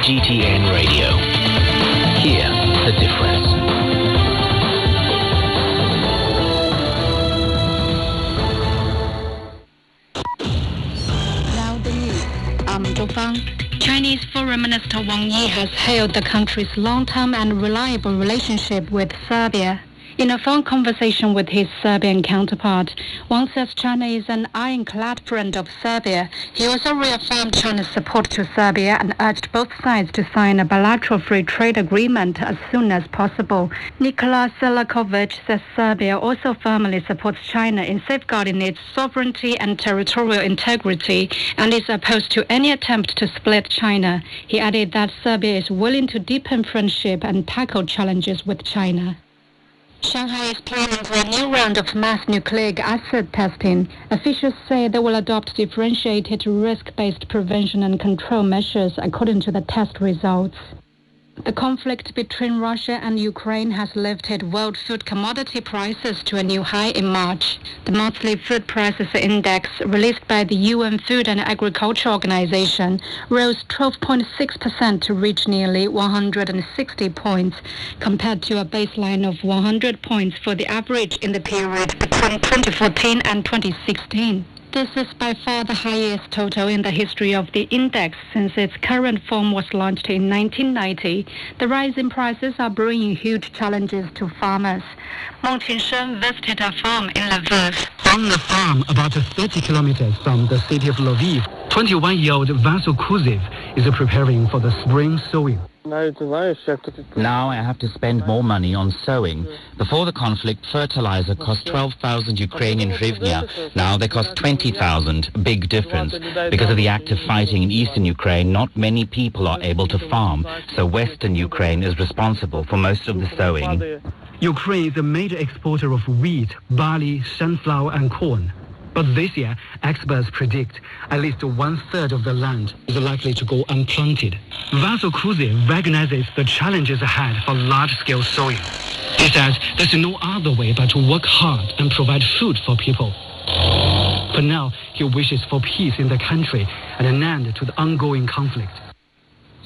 CGTN Radio. Hear the difference. Now the news. I'm Zhou Fang. Chinese Foreign Minister Wang Yi has hailed the country's long-term and reliable relationship with Serbia. In a phone conversation with his Serbian counterpart, Wang says China is an ironclad friend of Serbia. He also reaffirmed China's support to Serbia and urged both sides to sign a bilateral free trade agreement as soon as possible. Nikola Selakovic says Serbia also firmly supports China in safeguarding its sovereignty and territorial integrity and is opposed to any attempt to split China. He added that Serbia is willing to deepen friendship and tackle challenges with China. Shanghai is planning for a new round of mass nucleic acid testing. Officials say they will adopt differentiated risk-based prevention and control measures according to the test results. The conflict between Russia and Ukraine has lifted world food commodity prices to a new high in March. The monthly food prices index released by the UN Food and Agriculture Organization rose 12.6% to reach nearly 160 points, compared to a baseline of 100 points for the average in the period between 2014 and 2016. This is by far the highest total in the history of the index since its current form was launched in 1990. The rise in prices are bringing huge challenges to farmers. Meng Qingshen visited a farm in Lviv. On the farm, about 30 kilometers from the city of Lviv, 21-year-old Vasyl Kuzev is preparing for the spring sowing. Now I have to spend more money on sowing. Before the conflict, fertilizer cost 12,000 Ukrainian hryvnia. Now they cost 20,000. Big difference. Because of the active fighting in eastern Ukraine, not many people are able to farm, so western Ukraine is responsible for most of the sowing. Ukraine is a major exporter of wheat, barley, sunflower and corn. But this year, experts predict at least 1/3 of the land is likely to go unplanted. Vasyl Kuzev recognizes the challenges ahead for large-scale sowing. He says there's no other way but to work hard and provide food for people. For now, he wishes for peace in the country and an end to the ongoing conflict.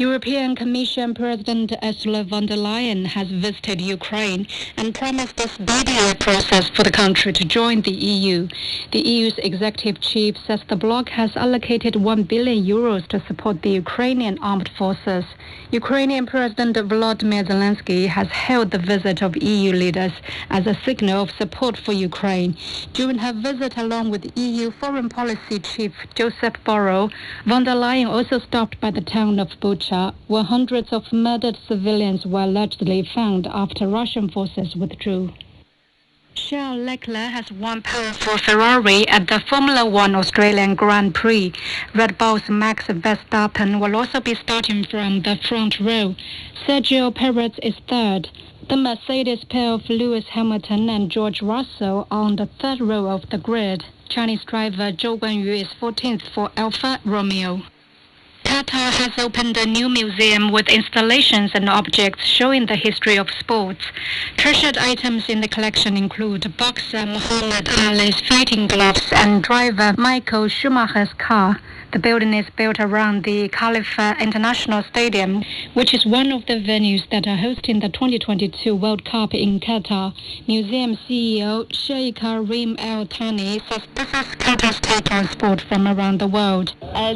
European Commission President Ursula von der Leyen has visited Ukraine and promised a speedier process for the country to join the EU. The EU's executive chief says the bloc has allocated €1 billion to support the Ukrainian armed forces. Ukrainian President Volodymyr Zelensky has hailed the visit of EU leaders as a signal of support for Ukraine. During her visit along with EU Foreign Policy Chief Joseph Borrell, von der Leyen also stopped by the town of Bucha, where hundreds of murdered civilians were allegedly found after Russian forces withdrew. Charles Leclerc has won pole for Ferrari at the Formula One Australian Grand Prix. Red Bull's Max Verstappen will also be starting from the front row. Sergio Perez is third. The Mercedes pair of Lewis Hamilton and George Russell are on the third row of the grid. Chinese driver Zhou Guanyu is 14th for Alfa Romeo. Qatar has opened a new museum with installations and objects showing the history of sports. Treasured items in the collection include boxer Muhammad Ali's fighting gloves and driver Michael Schumacher's car. The building is built around the Khalifa International Stadium, which is one of the venues that are hosting the 2022 World Cup in Qatar. Museum CEO Sheikh Karim Al Thani says this is Qatar's take on sport from around the world.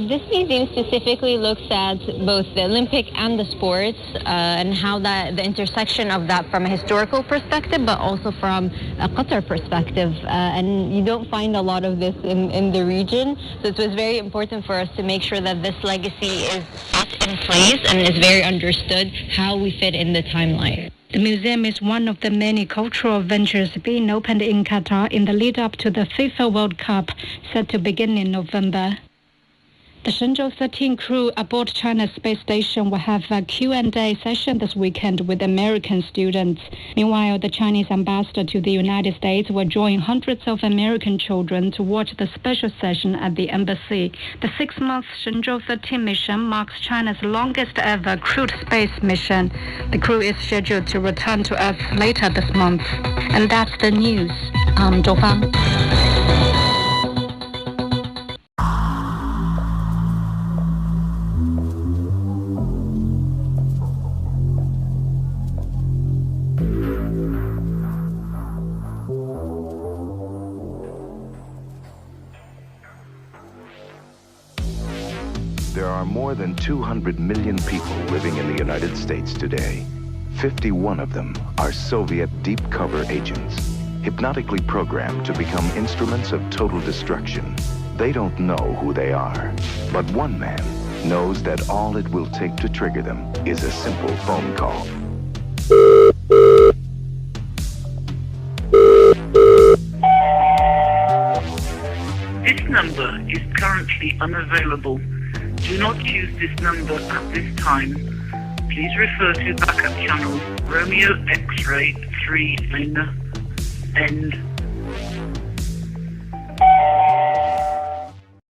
This museum specifically looks at both the Olympic and the sports and how the intersection of that from a historical perspective, but also from a Qatar perspective. And you don't find a lot of this in the region. So it was very important for us to make sure that this legacy is set in place and is very understood how we fit in the timeline. The museum is one of the many cultural ventures being opened in Qatar in the lead up to the FIFA World Cup set to begin in November. The Shenzhou 13 crew aboard China's space station will have a Q&A session this weekend with American students. Meanwhile, the Chinese ambassador to the United States will join hundreds of American children to watch the special session at the embassy. The 6-month Shenzhou 13 mission marks China's longest ever crewed space mission. The crew is scheduled to return to Earth later this month. And that's the news. I'm Zhou Fang. There are more than 200 million people living in the United States today. 51 of them are Soviet deep cover agents, hypnotically programmed to become instruments of total destruction. They don't know who they are, but one man knows that all it will take to trigger them is a simple phone call. This number is currently unavailable. Do not use this number at this time. Please refer to backup channel Romeo X-ray 3 End.